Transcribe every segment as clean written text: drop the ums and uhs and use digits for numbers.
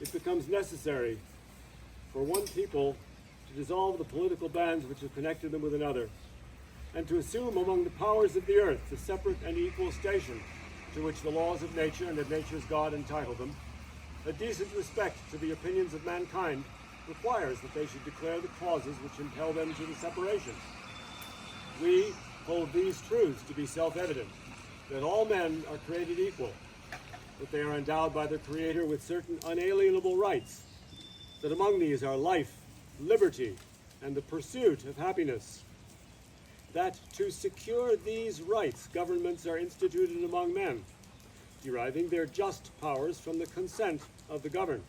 it becomes necessary for one people to dissolve the political bands which have connected them with another, and to assume among the powers of the earth the separate and equal station to which the laws of nature and of nature's God entitle them, a decent respect to the opinions of mankind requires that they should declare the causes which impel them to the separation. We hold these truths to be self-evident, that all men are created equal, that they are endowed by their Creator with certain unalienable rights, that among these are life, liberty, and the pursuit of happiness, that to secure these rights governments are instituted among men, deriving their just powers from the consent of the governed,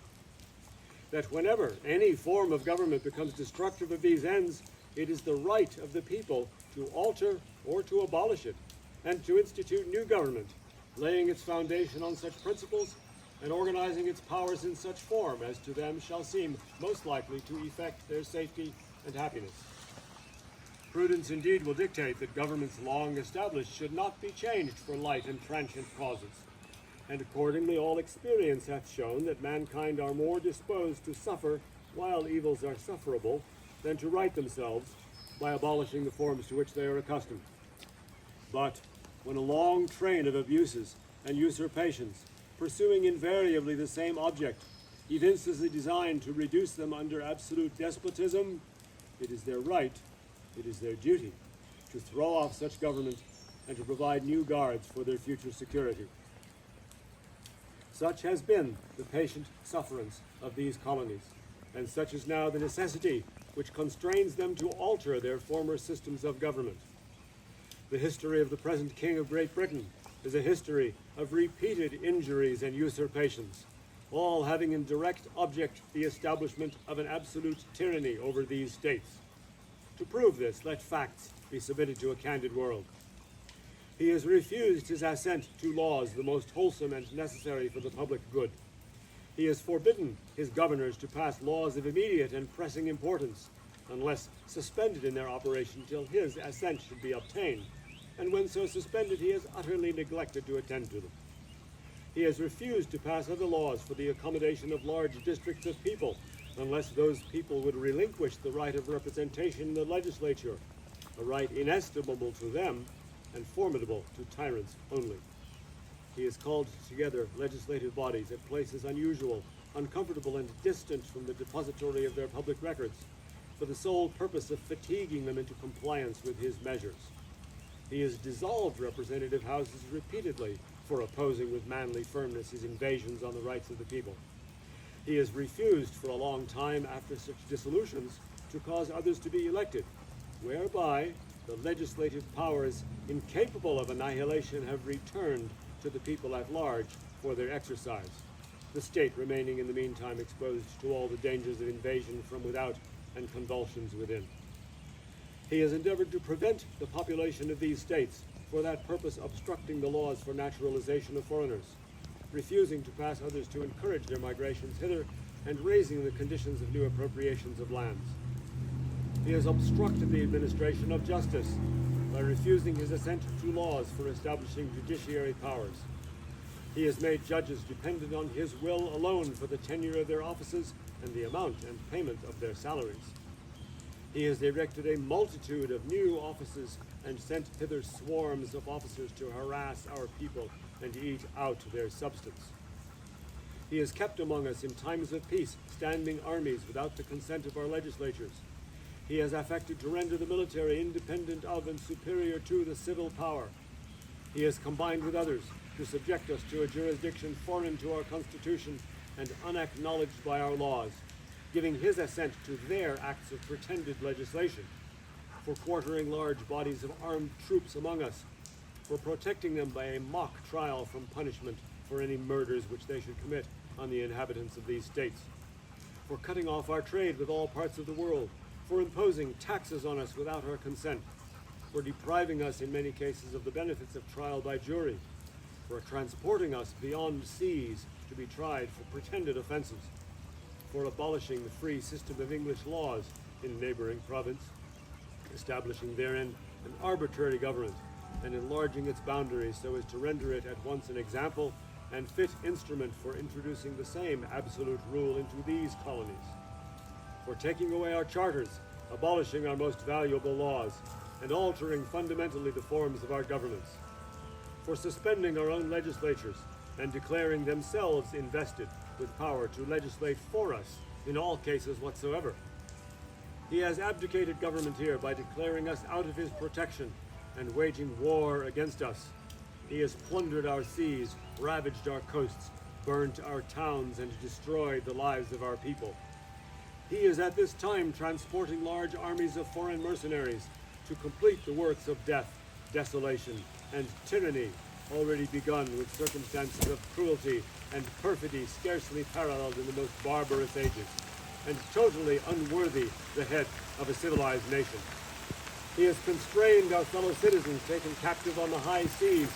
that whenever any form of government becomes destructive of these ends, it is the right of the people to alter or to abolish it, and to institute new government, laying its foundation on such principles and organizing its powers in such form as to them shall seem most likely to effect their safety and happiness. Prudence indeed will dictate that governments long established should not be changed for light and transient causes, and accordingly all experience hath shown that mankind are more disposed to suffer while evils are sufferable than to right themselves by abolishing the forms to which they are accustomed. But when a long train of abuses and usurpations, pursuing invariably the same object, evinces a design to reduce them under absolute despotism, it is their right, it is their duty, to throw off such government and to provide new guards for their future security. Such has been the patient sufferance of these colonies, and such is now the necessity which constrains them to alter their former systems of government. The history of the present King of Great Britain is a history of repeated injuries and usurpations, all having in direct object the establishment of an absolute tyranny over these states. To prove this, let facts be submitted to a candid world. He has refused his assent to laws the most wholesome and necessary for the public good. He has forbidden his governors to pass laws of immediate and pressing importance, unless suspended in their operation till his assent should be obtained, and when so suspended he has utterly neglected to attend to them. He has refused to pass other laws for the accommodation of large districts of people, unless those people would relinquish the right of representation in the legislature, a right inestimable to them and formidable to tyrants only. He has called together legislative bodies at places unusual, uncomfortable, and distant from the depository of their public records, for the sole purpose of fatiguing them into compliance with his measures. He has dissolved representative houses repeatedly for opposing with manly firmness his invasions on the rights of the people. He has refused for a long time after such dissolutions to cause others to be elected, whereby the legislative powers incapable of annihilation have returned to the people at large for their exercise, the state remaining in the meantime exposed to all the dangers of invasion from without and convulsions within. He has endeavored to prevent the population of these states, for that purpose obstructing the laws for naturalization of foreigners, refusing to pass others to encourage their migrations hither, and raising the conditions of new appropriations of lands. He has obstructed the administration of justice by refusing his assent to laws for establishing judiciary powers. He has made judges dependent on his will alone for the tenure of their offices and the amount and payment of their salaries. He has erected a multitude of new offices and sent thither swarms of officers to harass our people and eat out their substance. He has kept among us in times of peace standing armies without the consent of our legislatures. He has affected to render the military independent of and superior to the civil power. He has combined with others to subject us to a jurisdiction foreign to our Constitution and unacknowledged by our laws, giving his assent to their acts of pretended legislation, for quartering large bodies of armed troops among us, for protecting them by a mock trial from punishment for any murders which they should commit on the inhabitants of these states, for cutting off our trade with all parts of the world, for imposing taxes on us without our consent, for depriving us in many cases of the benefits of trial by jury, for transporting us beyond seas to be tried for pretended offenses, for abolishing the free system of English laws in a neighboring province, establishing therein an arbitrary government, and enlarging its boundaries so as to render it at once an example and fit instrument for introducing the same absolute rule into these colonies, for taking away our charters, abolishing our most valuable laws, and altering fundamentally the forms of our governments, for suspending our own legislatures and declaring themselves invested with power to legislate for us in all cases whatsoever. He has abdicated government here by declaring us out of his protection and waging war against us. He has plundered our seas, ravaged our coasts, burnt our towns, and destroyed the lives of our people. He is at this time transporting large armies of foreign mercenaries to complete the works of death, desolation, and tyranny already begun with circumstances of cruelty and perfidy scarcely paralleled in the most barbarous ages, and totally unworthy the head of a civilized nation. He has constrained our fellow citizens taken captive on the high seas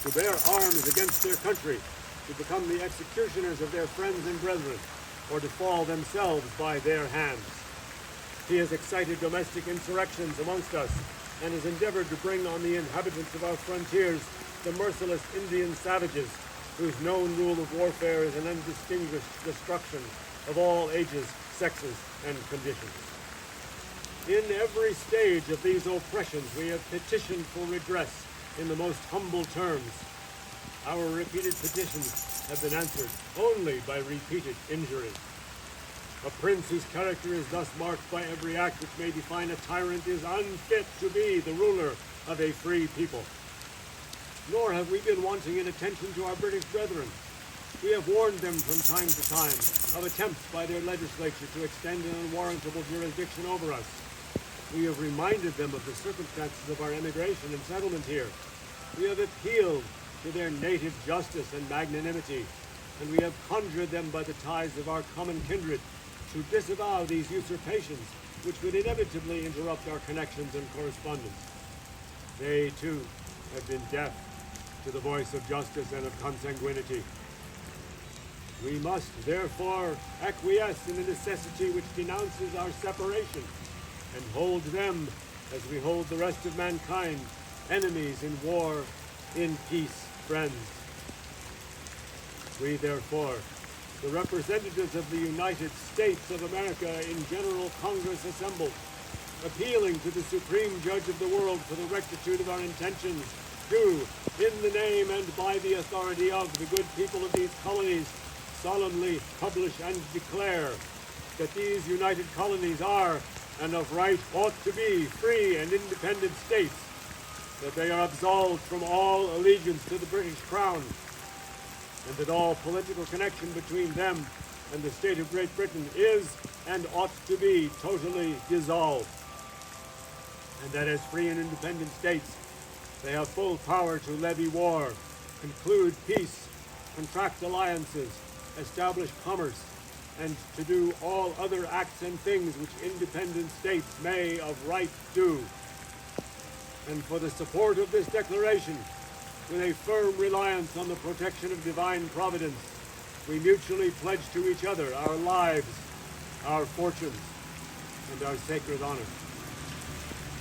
to bear arms against their country, to become the executioners of their friends and brethren, or to fall themselves by their hands. He has excited domestic insurrections amongst us, and has endeavored to bring on the inhabitants of our frontiers the merciless Indian savages, whose known rule of warfare is an undistinguished destruction of all ages, sexes, and conditions. In every stage of these oppressions, we have petitioned for redress in the most humble terms. Our repeated petitions have been answered only by repeated injury. A prince whose character is thus marked by every act which may define a tyrant is unfit to be the ruler of a free people. Nor have we been wanting in attention to our British brethren. We have warned them from time to time of attempts by their legislature to extend an unwarrantable jurisdiction over us. We have reminded them of the circumstances of our emigration and settlement here. We have appealed to their native justice and magnanimity, and we have conjured them by the ties of our common kindred to disavow these usurpations, which would inevitably interrupt our connections and correspondence. They, too, have been deaf to the voice of justice and of consanguinity. We must, therefore, acquiesce in the necessity which denounces our separation, and hold them, as we hold the rest of mankind, enemies in war, in peace, friends. We, therefore, the representatives of the United States of America in General Congress assembled, appealing to the Supreme Judge of the world for the rectitude of our intentions, do, in the name and by the authority of the good people of these colonies, solemnly publish and declare that these united colonies are, and of right ought to be, free and independent states, that they are absolved from all allegiance to the British Crown, and that all political connection between them and the state of Great Britain is and ought to be totally dissolved, and that as free and independent states, they have full power to levy war, conclude peace, contract alliances, establish commerce, and to do all other acts and things which independent states may of right do. And for the support of this declaration, with a firm reliance on the protection of divine providence, we mutually pledge to each other our lives, our fortunes, and our sacred honor.